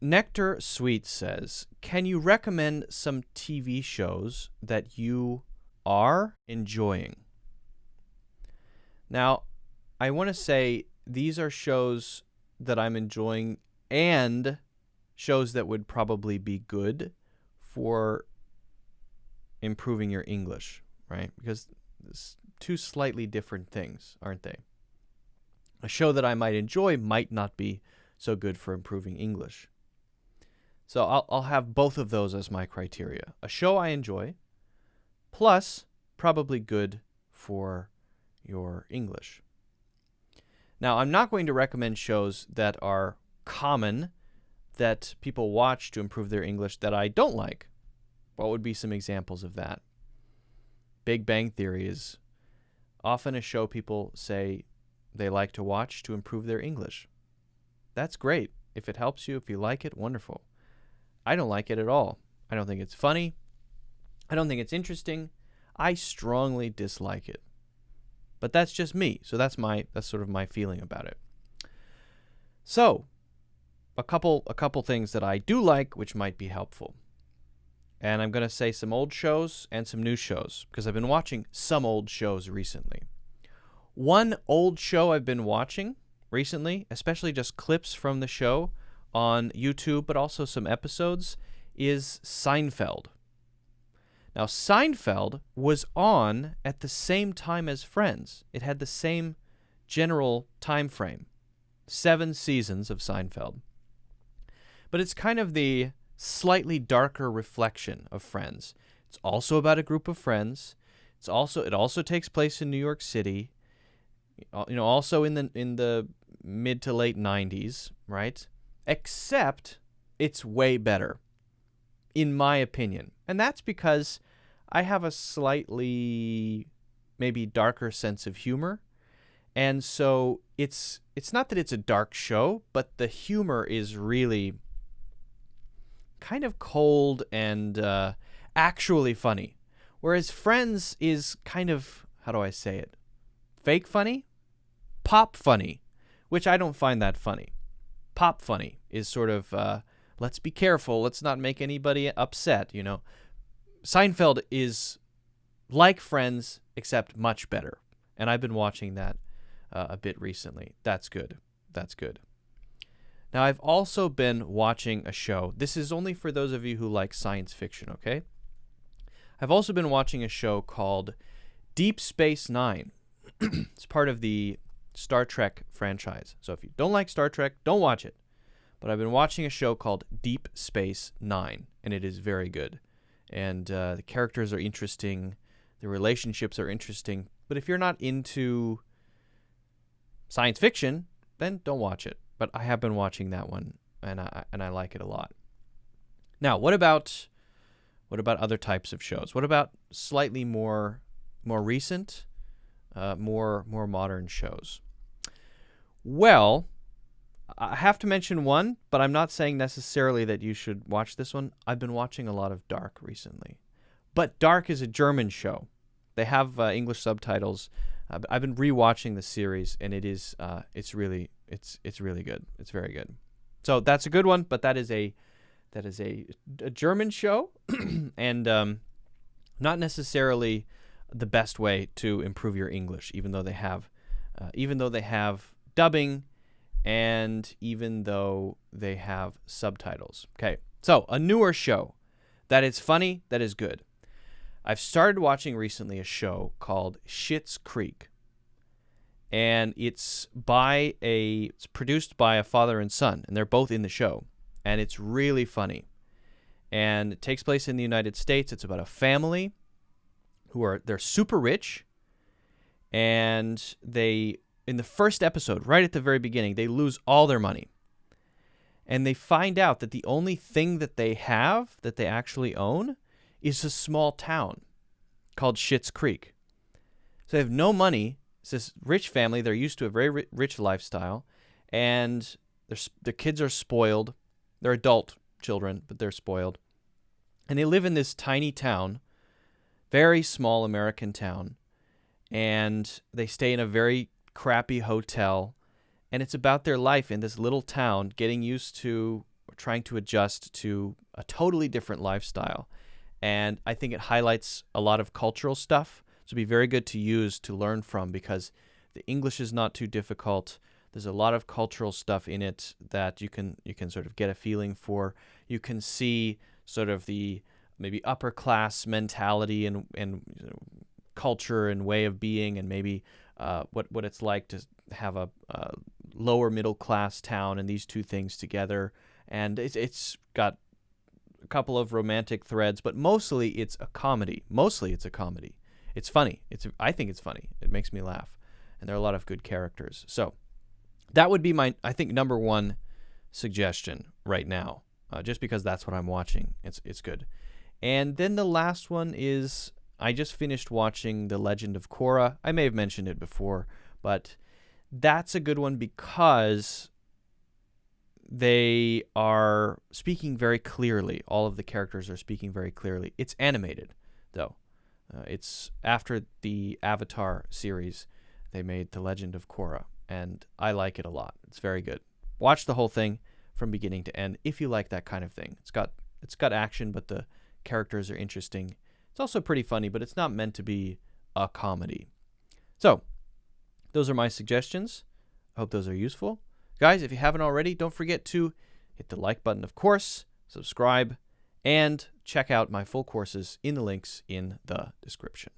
Nectar Sweet says, can you recommend some TV shows that you are enjoying? Now, I want to say these are shows that I'm enjoying and shows that would probably be good for improving your English, right? Because it's two slightly different things, aren't they? A show that I might enjoy might not be so good for improving English. So I'll have both of those as my criteria. A show I enjoy, plus probably good for your English. Now, I'm not going to recommend shows that are common that people watch to improve their English that I don't like. What would be some examples of that? Big Bang Theory is often a show people say they like to watch to improve their English. That's great. If it helps you, if you like it, wonderful. I don't like it at all. I don't think it's funny. I don't think it's interesting. I strongly dislike it. But that's just me. So that's sort of my feeling about it. So, a couple things that I do like which might be helpful. And I'm going to say some old shows and some new shows because I've been watching some old shows recently. One old show I've been watching recently, especially just clips from the show on YouTube, but also some episodes, is Seinfeld. Now, Seinfeld was on at the same time as Friends. It had the same general time frame, 7 seasons of Seinfeld. But it's kind of the slightly darker reflection of Friends. It's also about a group of friends. It also takes place in New York City. Also in the mid to late 90s, right? Except it's way better, in my opinion. And that's because I have a slightly maybe darker sense of humor. And so it's not that it's a dark show, but the humor is really kind of cold and actually funny. Whereas Friends is kind of, how do I say it? Fake funny? Pop funny, which I don't find that funny. Pop funny is sort of, let's be careful, let's not make anybody upset, Seinfeld is like Friends, except much better. And I've been watching that a bit recently. That's good. Now, I've also been watching a show. This is only for those of you who like science fiction, okay? I've also been watching a show called Deep Space Nine. It's part of the Star Trek franchise. So if you don't like Star Trek, don't watch it. But I've been watching a show called Deep Space Nine, and it is very good. And the characters are interesting. The relationships are interesting. But if you're not into science fiction, then don't watch it. But I have been watching that one, and I like it a lot. Now, what about other types of shows? What about slightly more recent, more modern shows? Well, I have to mention one, but I'm not saying necessarily that you should watch this one. I've been watching a lot of Dark recently. But Dark is a German show. They have English subtitles. I've been rewatching the series, and it's really good. It's very good. So that's a good one, but that is a German show, and not necessarily the best way to improve your English, even though they have dubbing, and even though they have subtitles. Okay, so a newer show that is funny, that is good. I've started watching recently a show called Schitt's Creek, and it's produced by a father and son, and they're both in the show, and it's really funny. And it takes place in the United States. It's about a family they're super rich, and in the first episode, right at the very beginning, they lose all their money. And they find out that the only thing that they have, that they actually own, is a small town called Schitt's Creek. So they have no money. It's this rich family. They're used to a very rich lifestyle. And their kids are spoiled. They're adult children, but they're spoiled. And they live in this tiny town, very small American town. And they stay in a very crappy hotel, and it's about their life in this little town, trying to adjust to a totally different lifestyle. And I think it highlights a lot of cultural stuff. So it'd be very good to use to learn from, because the English is not too difficult. There's a lot of cultural stuff in it that you can sort of get a feeling for. You can see sort of the maybe upper class mentality and culture and way of being, and maybe what it's like to have a lower middle class town, and these two things together. And it's got a couple of romantic threads, but mostly it's a comedy. It's funny. I think it's funny. It makes me laugh, and there are a lot of good characters. So that would be my, I think, number one suggestion right now, just because that's what I'm watching. It's good. And then the last one is, I just finished watching The Legend of Korra. I may have mentioned it before, but that's a good one because they are speaking very clearly. All of the characters are speaking very clearly. It's animated, though. It's after the Avatar series, they made The Legend of Korra, and I like it a lot. It's very good. Watch the whole thing from beginning to end if you like that kind of thing. It's got action, but the characters are interesting. It's also pretty funny, but it's not meant to be a comedy. So, those are my suggestions. I hope those are useful. Guys, if you haven't already, don't forget to hit the like button, of course, subscribe, and check out my full courses in the links in the description.